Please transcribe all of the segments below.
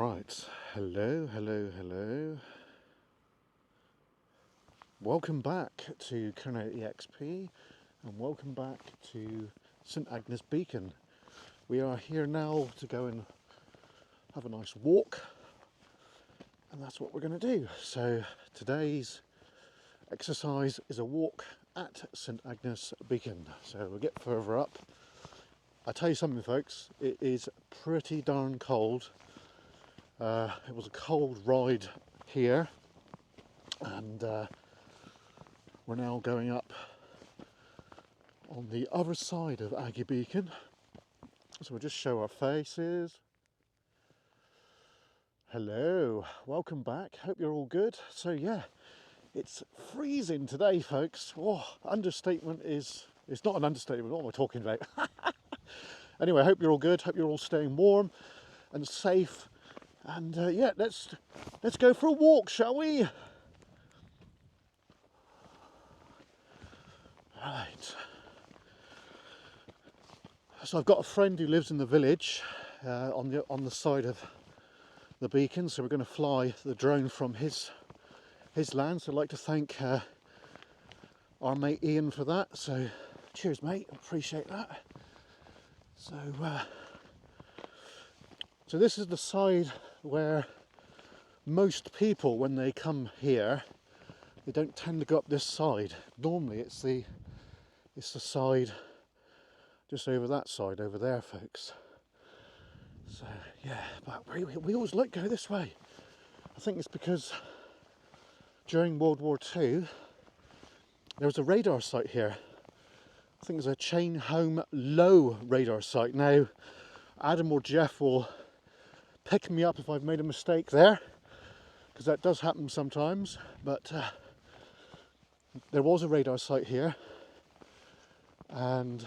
Right, hello. Welcome back to KERNOW EXP and welcome back to St Agnes Beacon. We are here now to go and have a nice walk, and that's what we're going to do. So today's exercise is a walk at St Agnes Beacon. So we'll get further up. I tell you something folks, it is pretty darn cold. It was a cold ride here, and we're now going up on the other side of Aggie Beacon. So we'll just show our faces. Hello, welcome back. Hope you're all good. So yeah, it's freezing today, folks. Oh, understatement is, it's not an understatement. What am I talking about? Anyway, I hope you're all good. Hope you're all staying warm and safe. And yeah, let's go for a walk, shall we? Right. So I've got a friend who lives in the village on the side of the beacon. So we're going to fly the drone from his land. So I'd like to thank our mate Ian for that. So cheers, mate. Appreciate that. So this is the side where most people, when they come here, they don't tend to go up this side. Normally it's the side just over that side over there, folks. So yeah, but we always like to go this way. I think it's because during World War II there was a radar site here. I think it's a chain home low radar site. Now Adam or Jeff will pick me up if I've made a mistake there, because that does happen sometimes, but there was a radar site here, and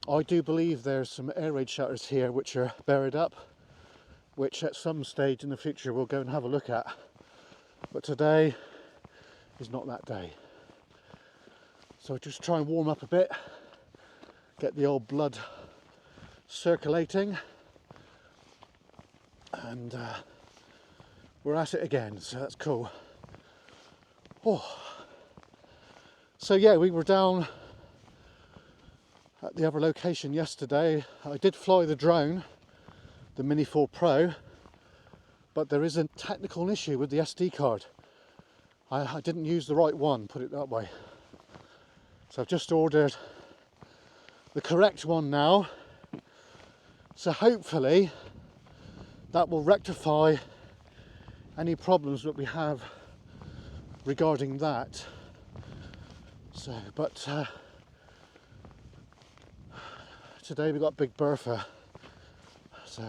I do believe there's some air raid shelters here which are buried up, which at some stage in the future we'll go and have a look at. But today is not that day. So just try and warm up a bit, get the old blood circulating, and we're at it again, so that's cool. Oh. So yeah, we were down at the other location yesterday. I did fly the drone, the Mini 4 Pro, but there is a technical issue with the SD card. I didn't use the right one, put it that way. So I've just ordered the correct one now. So hopefully that will rectify any problems that we have regarding that. So, but today we got Big Bertha, so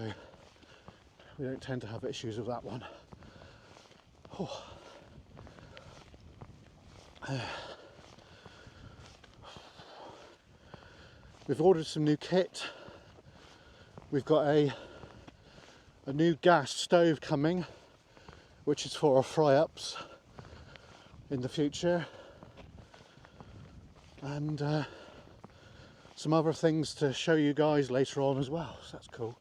we don't tend to have issues with that one. Oh. We've ordered some new kit. We've got a new gas stove coming, which is for our fry-ups in the future, and some other things to show you guys later on as well, so that's cool.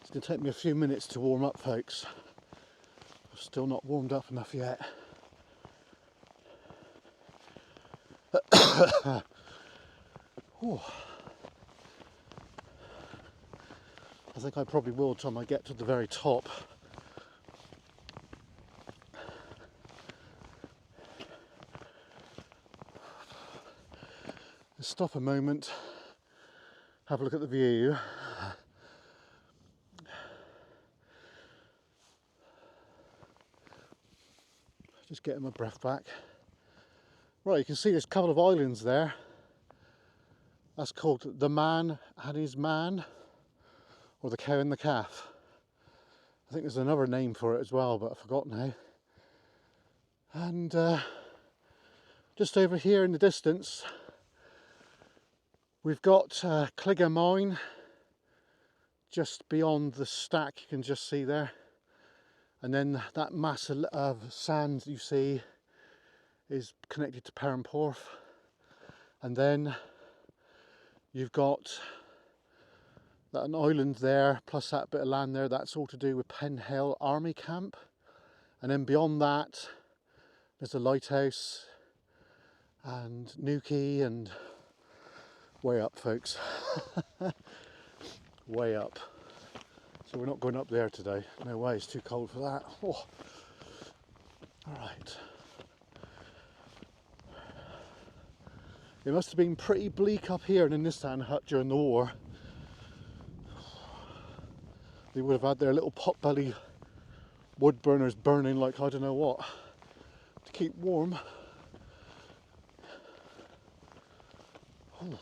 It's going to take me a few minutes to warm up, folks. I've still not warmed up enough yet. I think I probably will till I get to the very top. Let's stop a moment, have a look at the view. Just getting my breath back. Right, you can see there's a couple of islands there. That's called the Man and His Man, or the Cow and the Calf. I think there's another name for it as well, but I forgot now. And just over here in the distance, we've got Cligger Mine, just beyond the stack you can just see there. And then that mass of sand you see is connected to Perranporth. And then you've got an island there, plus that bit of land there, that's all to do with Penhill Army Camp. And then beyond that, there's a lighthouse and Newquay and way up, folks. Way up. So we're not going up there today. No way, it's too cold for that. Oh. Alright. It must have been pretty bleak up here in the Nissan Hut during the war. They would have had their little potbelly wood burners burning like I don't know what to keep warm. Oh.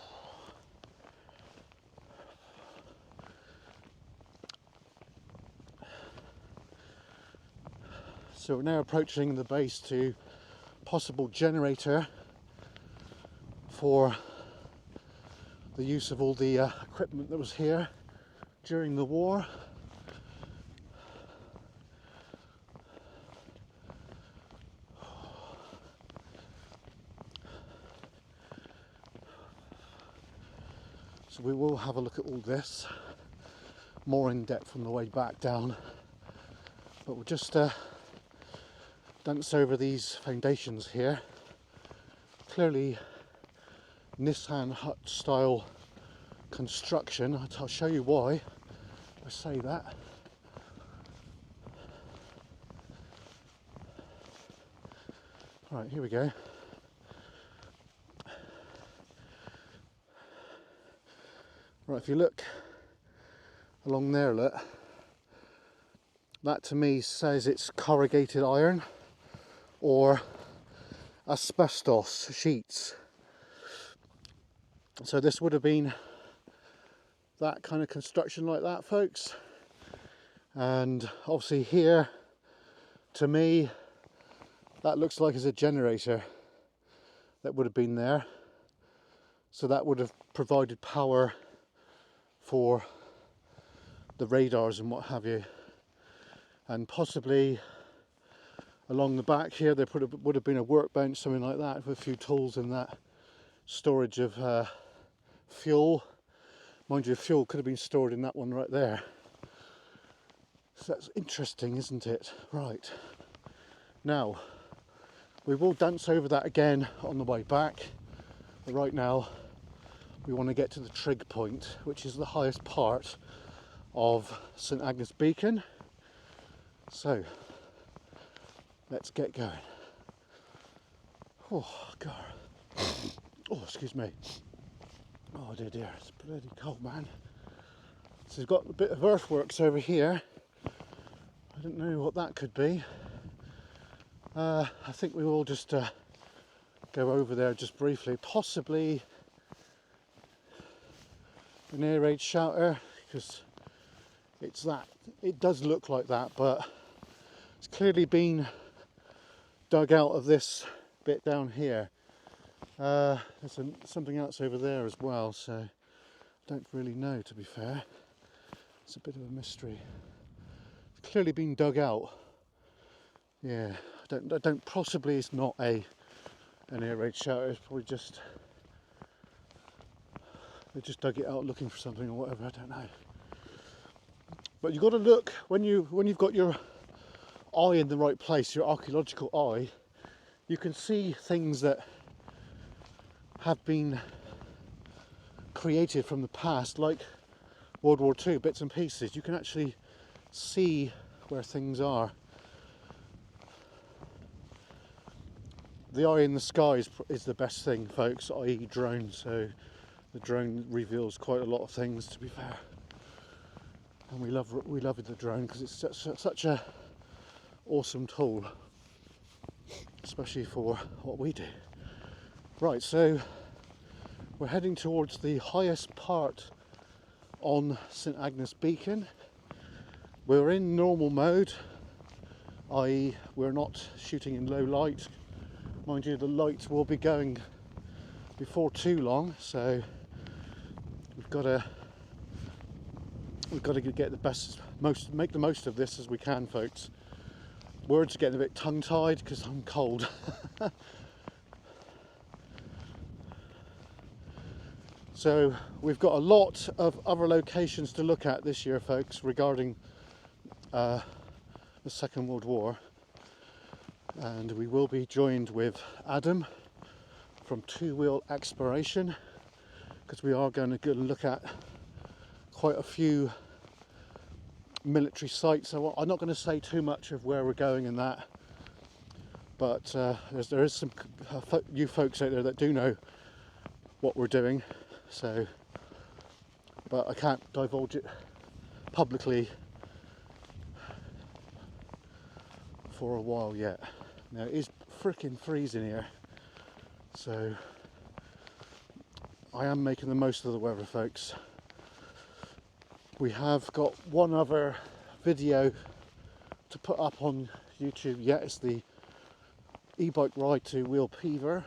So we're now approaching the base to possible generator for the use of all the equipment that was here during the war. So we will have a look at all this more in depth on the way back down, but we'll just dance over these foundations here. Clearly Nissan Hut style construction. I'll show you why I say that. Right, here we go. Right, if you look along there, look, that to me says it's corrugated iron or asbestos sheets. So this would have been that kind of construction like that, folks. And obviously here, to me, that looks like it's a generator that would have been there. So that would have provided power for the radars and what have you. And possibly along the back here there would have been a workbench, something like that, with a few tools and that. Storage of fuel. Mind you, fuel could have been stored in that one right there. So that's interesting, isn't it? Right. Now, we will dance over that again on the way back. But right now, we want to get to the trig point, which is the highest part of St Agnes Beacon. So, let's get going. Oh, God. Oh, excuse me. Oh, dear, it's bloody cold, man. So we've got a bit of earthworks over here. I don't know what that could be. I think we will just go over there just briefly. Possibly an air raid shelter, because it's that. It does look like that, but it's clearly been dug out of this bit down here. There's something else over there as well, so I don't really know, to be fair. It's a bit of a mystery. It's clearly been dug out. Yeah, I don't possibly it's not an air raid shelter. It's probably just they just dug it out looking for something or whatever. I don't know. But you've got to look when you've got your eye in the right place, your archaeological eye. You can see things that have been created from the past, like World War II, bits and pieces. You can actually see where things are. The eye in the sky is the best thing, folks, i.e. drone. So the drone reveals quite a lot of things, to be fair. And we love the drone because it's such a awesome tool, especially for what we do. Right, so we're heading towards the highest part on St Agnes Beacon. We're in normal mode, i.e. we're not shooting in low light. Mind you, the lights will be going before too long, so we've got to get make the most of this as we can, folks. Words are getting a bit tongue-tied because I'm cold. So we've got a lot of other locations to look at this year, folks, regarding the Second World War. And we will be joined with Adam from Two Wheel Exploration, because we are going to go look at quite a few military sites. So I'm not going to say too much of where we're going and that, but there is some you folks out there that do know what we're doing. So, but I can't divulge it publicly for a while yet. Now it is freaking freezing here, so I am making the most of the weather, folks. We have got one other video to put up on YouTube yet. It's the e-bike ride to Wheel Pever.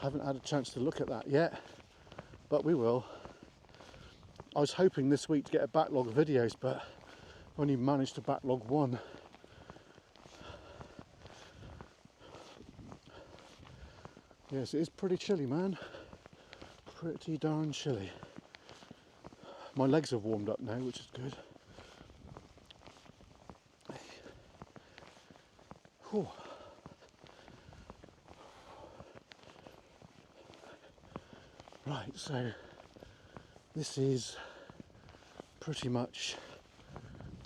Haven't had a chance to look at that yet, but we will. I was hoping this week to get a backlog of videos, but I've only managed to backlog one. Yes, it is pretty chilly, man. Pretty darn chilly. My legs have warmed up now, which is good. Whew. Right, so this is pretty much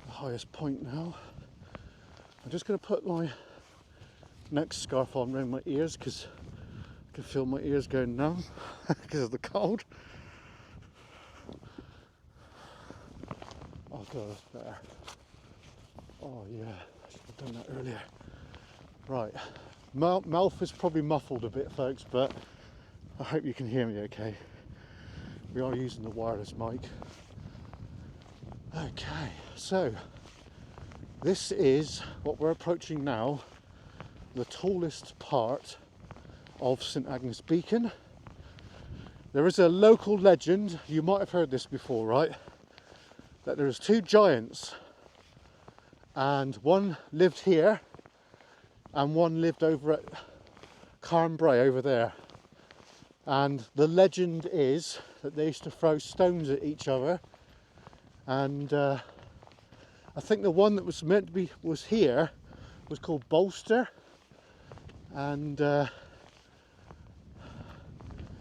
the highest point now. I'm just going to put my neck scarf on around my ears because I can feel my ears going numb because of the cold. Oh god, that's better. Oh yeah, I should have done that earlier. Right, mouth is probably muffled a bit, folks, but I hope you can hear me okay. We are using the wireless mic. Okay, so this is what we're approaching now, the tallest part of St Agnes Beacon. There is a local legend, you might have heard this before, right? That there's two giants, and one lived here and one lived over at Carnbray over there. And the legend is that they used to throw stones at each other, and I think the one that was meant to be was here was called Bolster, and it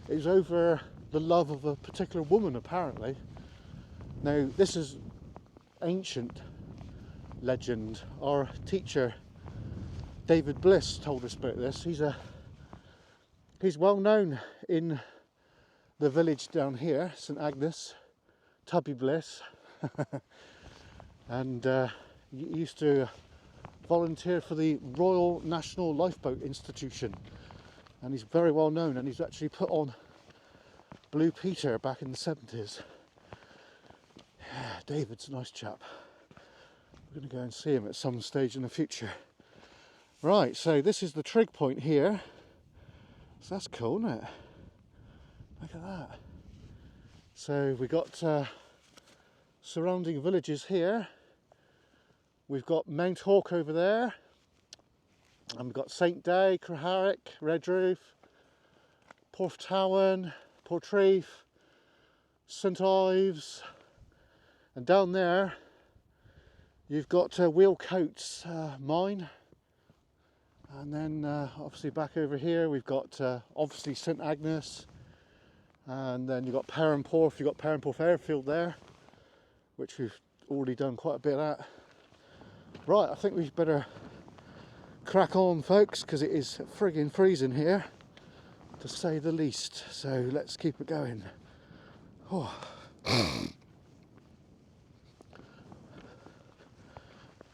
was over the love of a particular woman, apparently. Now this is ancient legend. Our teacher David Bliss told us about this. He's well known in the village down here, St Agnes, Tubby Bliss, and he used to volunteer for the Royal National Lifeboat Institution, and he's very well known, and he's actually put on Blue Peter back in the 70s. Yeah, David's a nice chap. We're going to go and see him at some stage in the future. Right, so this is the trig point here. So that's cool, isn't it? Look at that. So we got surrounding villages here. We've got Mount Hawke over there, and we've got St Day, Craharick, Redroof, Porthtowan, Portreath, St Ives, and down there you've got Wheel Coats mine, and then obviously back over here we've got obviously St Agnes, and then you've got Perranporth. You've got Perranporth Airfield there, which we've already done quite a bit at. Right, I think we better crack on, folks, because it is friggin' freezing here, to say the least. So let's keep it going. Oh.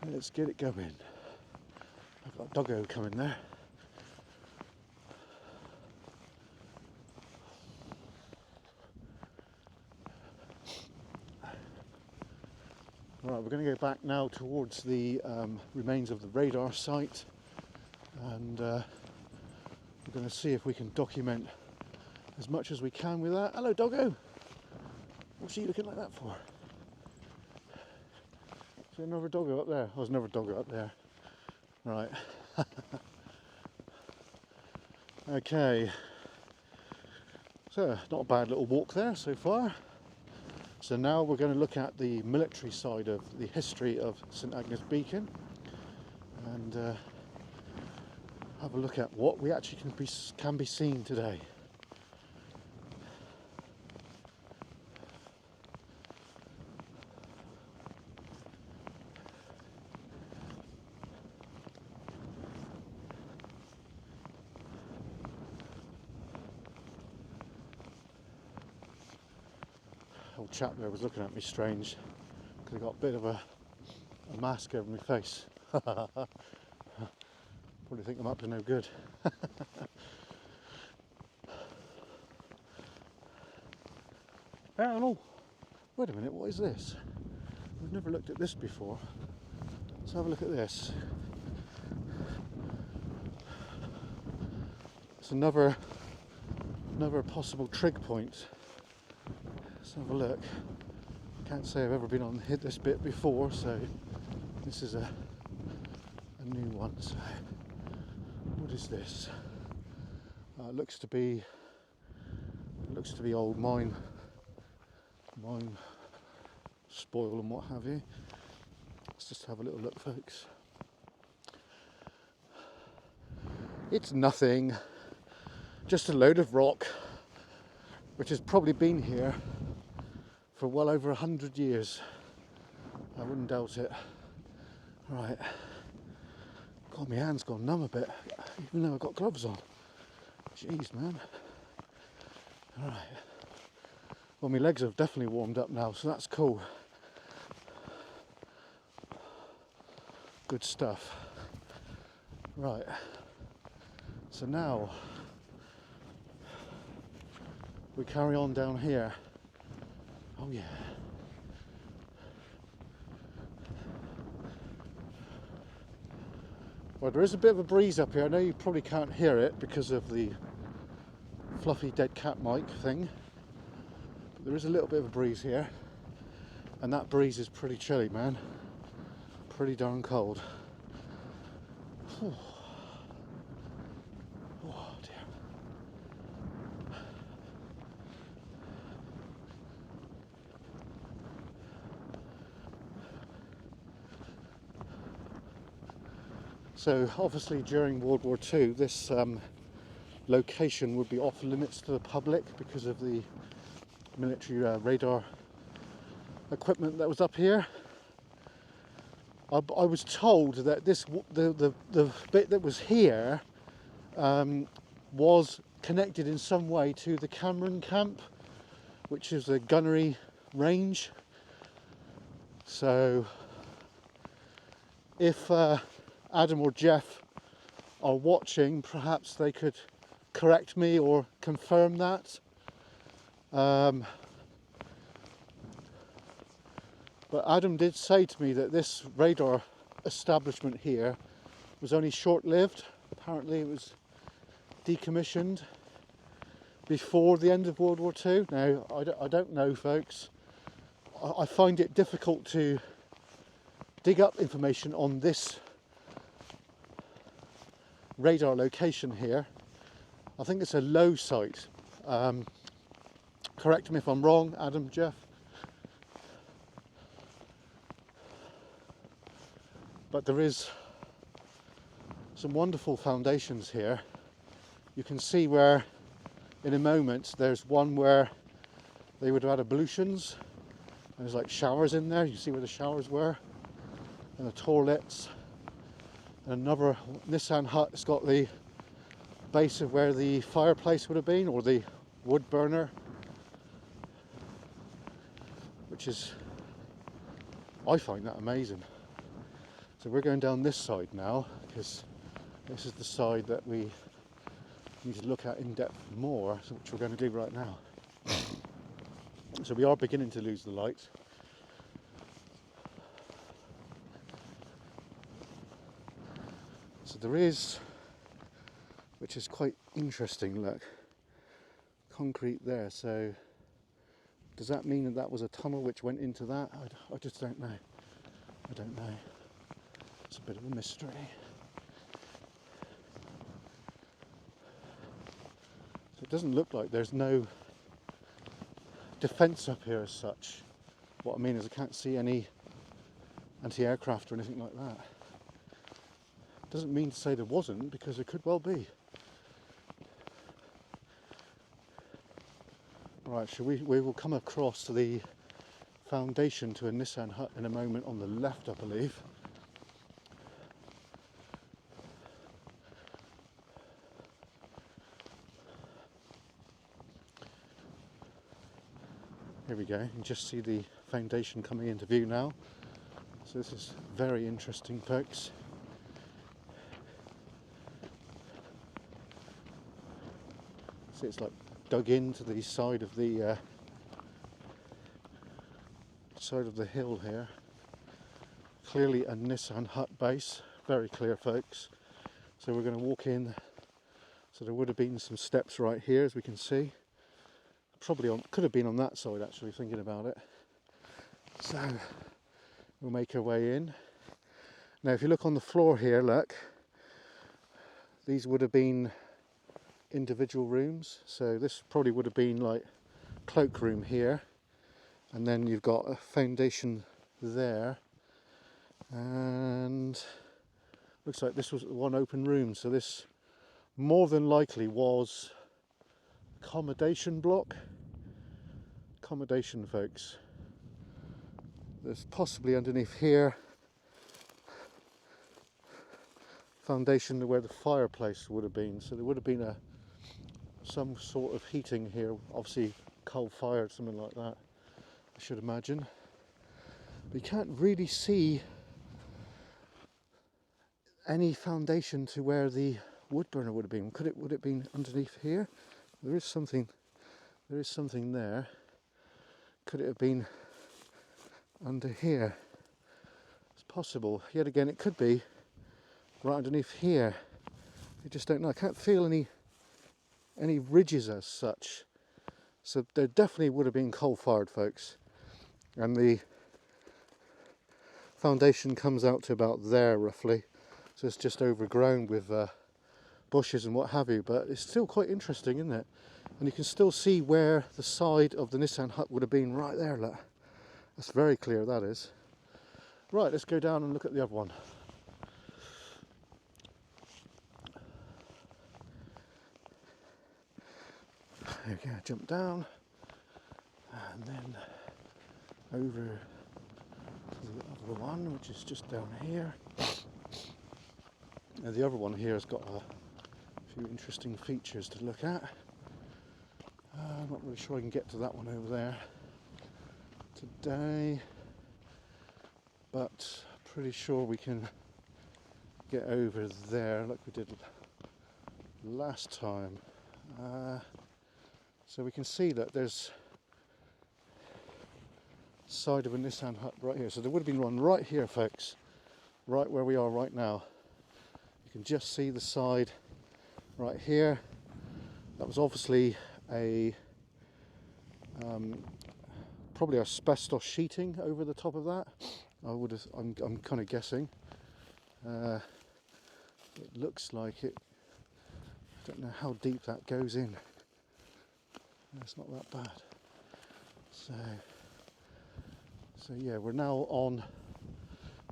Let's get it going. I've got a doggo coming there. Right, we're going to go back now towards the remains of the radar site, and we're going to see if we can document as much as we can with that. Hello, doggo! What's he looking like that for? Is there another doggo up there? Oh, there's another doggo up there. Right. Okay. So, not a bad little walk there so far. So now we're going to look at the military side of the history of St Agnes Beacon and have a look at what we actually can be seen today. Old chap there was looking at me strange because I got a bit of a mask over my face. Probably think I'm up to no good. Hello. Wait a minute, what is this? We've never looked at this before. Let's have a look at this. It's another possible trig point. Let's have a look. Can't say I've ever been on hit this bit before, so this is a new one. So what is this? It looks to be old mine spoil and what have you. Let's just have a little look, folks. It's nothing, just a load of rock which has probably been here for well over 100 years. I wouldn't doubt it. Right. God, my hand's gone numb a bit, even though I've got gloves on. Jeez, man. Alright. Well, my legs have definitely warmed up now, so that's cool. Good stuff. Right. So now we carry on down here. Oh yeah. Well, there is a bit of a breeze up here. I know you probably can't hear it because of the fluffy dead cat mic thing. But there is a little bit of a breeze here. And that breeze is pretty chilly, man. Pretty darn cold. Oh, oh dear. So obviously during World War II this location would be off limits to the public because of the military radar equipment that was up here. I was told that the bit that was here was connected in some way to the Cameron camp, which is a gunnery range. So if Adam or Jeff are watching, perhaps they could correct me or confirm that. But Adam did say to me that this radar establishment here was only short-lived. Apparently it was decommissioned before the end of World War II. Now, I don't know, folks. I find it difficult to dig up information on this radar location here. I think it's a low site. Correct me if I'm wrong, Adam, Jeff. But there is some wonderful foundations here. You can see where, in a moment, there's one where they would have had ablutions. There's like showers in there. You see where the showers were, and the toilets. And another Nissan hut has got the base of where the fireplace would have been, or the wood burner, which is, I find that amazing. So we're going down this side now, because this is the side that we need to look at in depth more, which we're going to do right now. So we are beginning to lose the light. So there is, which is quite interesting, look, concrete there. So does that mean that that was a tunnel which went into that? I just don't know. I don't know. It's a bit of a mystery. It doesn't look like there's no defence up here as such. What I mean is I can't see any anti-aircraft or anything like that. Doesn't mean to say there wasn't, because there could well be. Right, we will come across to the foundation to a Nissan Hut in a moment on the left, I believe. Here we go, you can just see the foundation coming into view now. So this is very interesting, folks. See, it's like dug into the side of the hill here. Clearly a Nissan Hut base, very clear, folks. So we're going to walk in. So there would have been some steps right here, as we can see. Probably could have been on that side, actually, thinking about it. So we'll make our way in. Now if you look on the floor here, look, these would have been individual rooms. So this probably would have been like cloakroom here, and then you've got a foundation there, and looks like this was one open room. So this more than likely was accommodation block. Accommodation, folks. There's possibly underneath here foundation where the fireplace would have been. So there would have been some sort of heating here, obviously coal-fired, something like that, I should imagine. But you can't really see any foundation to where the wood burner would have been. Would it been underneath here? There is something there. Could it have been under here? It's possible. Yet again, it could be right underneath here. You just don't know. I can't feel any ridges as such. So there definitely would have been coal-fired, folks. And the foundation comes out to about there, roughly. So it's just overgrown with bushes and what have you. But it's still quite interesting, isn't it? And you can still see where the side of the Nissan Hut would have been right there, look. That's very clear, that is. Right, let's go down and look at the other one. There we go, jump down, and then over to the other one, which is just down here. Now the other one here has got a few interesting features to look at. I'm not really sure I can get to that one over there today, but pretty sure we can get over there like we did last time. So we can see that there's side of a Nissan Hut right here. So there would have been one right here, folks, right where we are right now. You can just see the side right here. That was obviously a probably asbestos sheeting over the top of that. I'm kind of guessing. It looks like it. I don't know how deep that goes in. It's not that bad. So yeah, we're now on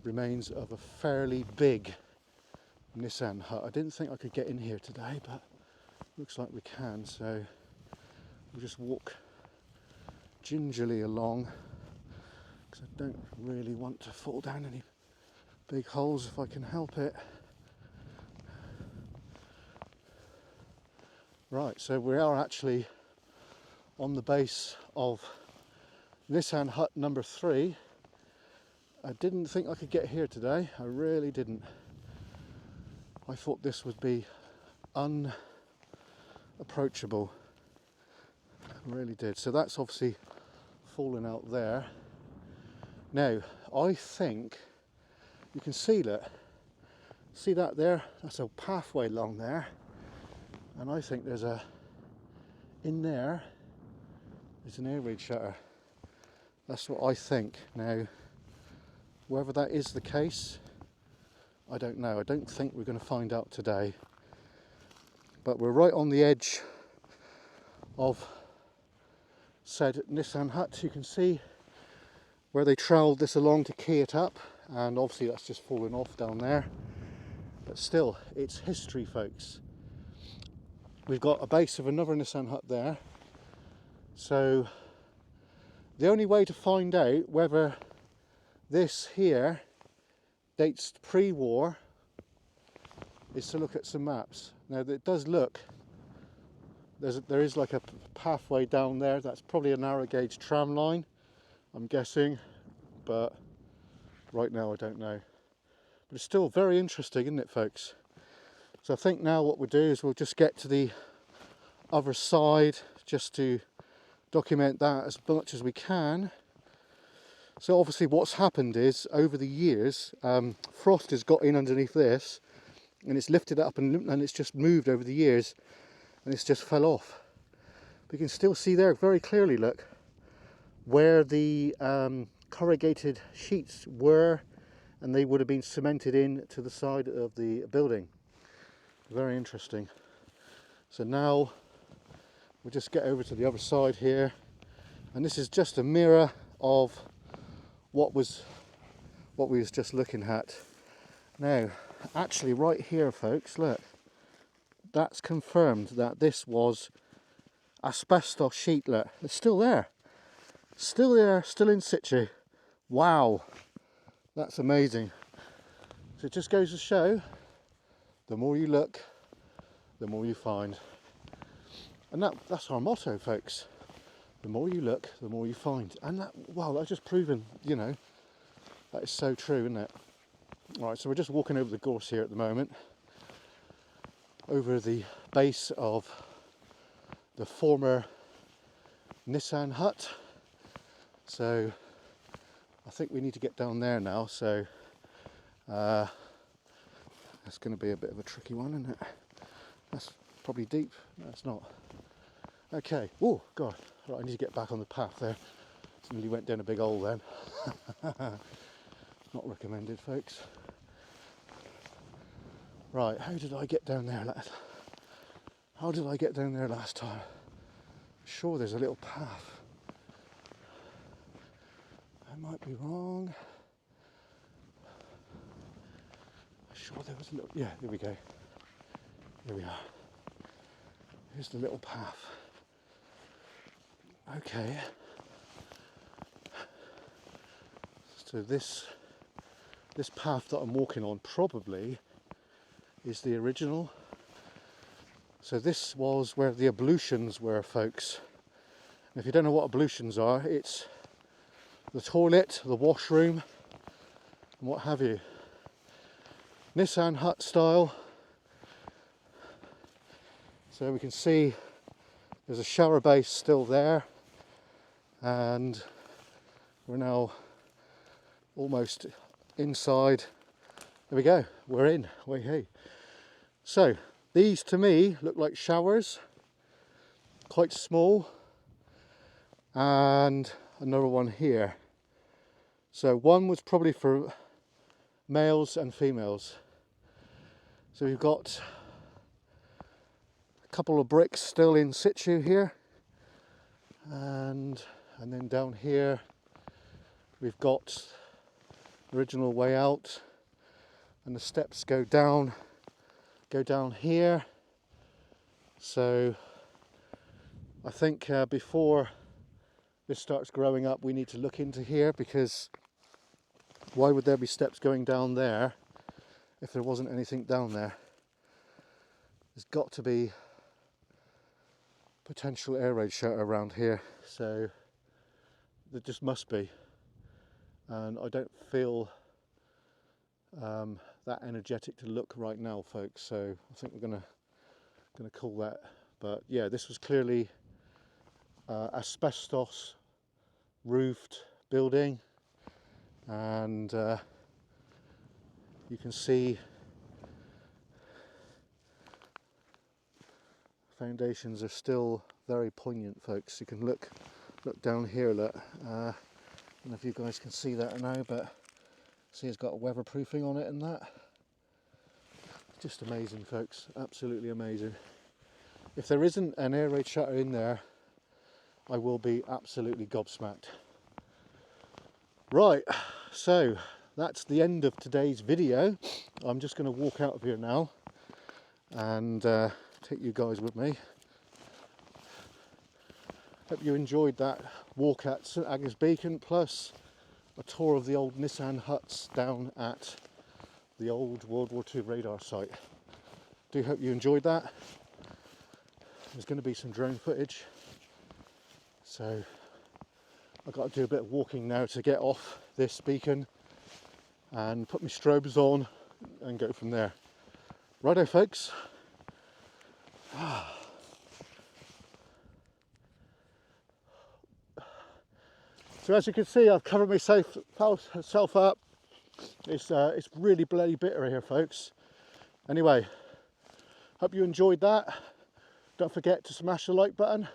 remains of a fairly big Nissan Hut. I didn't think I could get in here today, but looks like we can. So we'll just walk gingerly along, because I don't really want to fall down any big holes if I can help it. Right, so we are actually on the base of Nissan Hut number 3. I didn't think I could get here today, I really didn't. I thought this would be unapproachable, I really did. So that's obviously fallen out there. Now, I think you can see that. See that there? That's a pathway along there. And I think there's in there, there's an air raid shutter. That's what I think. Now, whether that is the case, I don't know. I don't think we're going to find out today. But we're right on the edge of said Nissan Huts. You can see where they troweled this along to key it up, and obviously that's just fallen off down there, but still, it's history, folks. We've got a base of another Nissan Hut there, so the only way to find out whether this here dates pre-war is to look at some maps. Now it does look, there is like a pathway down there. That's probably a narrow gauge tram line, I'm guessing, but right now I don't know. But it's still very interesting, isn't it, folks? So I think now what we'll do is we'll just get to the other side just to document that as much as we can. So obviously what's happened is, over the years, frost has got in underneath this, and it's lifted up and it's just moved over the years, and it's just fell off. But you can still see there very clearly, look, where the corrugated sheets were, and they would have been cemented in to the side of the building. Very interesting. So now we'll just get over to the other side here, and this is just a mirror of what we was just looking at. Now, actually right here, folks, look, that's confirmed that this was asbestos sheet. Look, it's still there, still in situ. Wow, that's amazing. So it just goes to show, the more you look, the more you find. And that's our motto, folks. The more you look, the more you find. And that, wow, that's just proven, you know, that is so true, isn't it? All right, so we're just walking over the gorse here at the moment, over the base of the former Nissan Hut. So I think we need to get down there now, so that's going to be a bit of a tricky one, isn't it? That's probably deep. No, it's not. Okay. Oh God! Right, I need to get back on the path there. Somebody went down a big hole then. Not recommended, folks. Right, how did I get down there? How did I get down there last time? Sure, there's a little path. I might be wrong. Sure, there was a little. Yeah, here we go. Here we are. Here's the little path. Okay. So this path that I'm walking on probably is the original. So this was where the ablutions were, folks. And if you don't know what ablutions are, it's the toilet, the washroom, and what have you. Nissan Hut style. So we can see there's a shower base still there, and we're now almost inside. There we go, we're in. Way hey. So these to me look like showers, quite small, and another one here. So one was probably for males and females. So we've got a couple of bricks still in situ here, and then down here we've got the original way out, and the steps go down here. So I think before this starts growing up, we need to look into here, because why would there be steps going down there if there wasn't anything down there? There's got to be potential air raid shelter around here, so there just must be. And I don't feel that energetic to look right now, folks, so I think we're gonna call that. But yeah, this was clearly asbestos roofed building, and you can see foundations are still very poignant, folks. You can look down here, look. I don't know if you guys can see that now, but see it's got weatherproofing on it and that. Just amazing, folks, absolutely amazing. If there isn't an air raid shutter in there, I will be absolutely gobsmacked. Right, so that's the end of today's video. I'm just going to walk out of here now and take you guys with me. Hope you enjoyed that walk at St Agnes Beacon, plus a tour of the old Nissan Huts down at the old World War II radar site. Do hope you enjoyed that. There's going to be some drone footage, so I've got to do a bit of walking now to get off this beacon and put my strobes on and go from there. Righto folks. So as you can see, I've covered myself up. It's really bloody bitter here, folks. Anyway, hope you enjoyed that. Don't forget to smash the like button.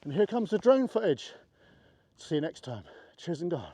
And here comes the drone footage. See you next time. Cheers and God.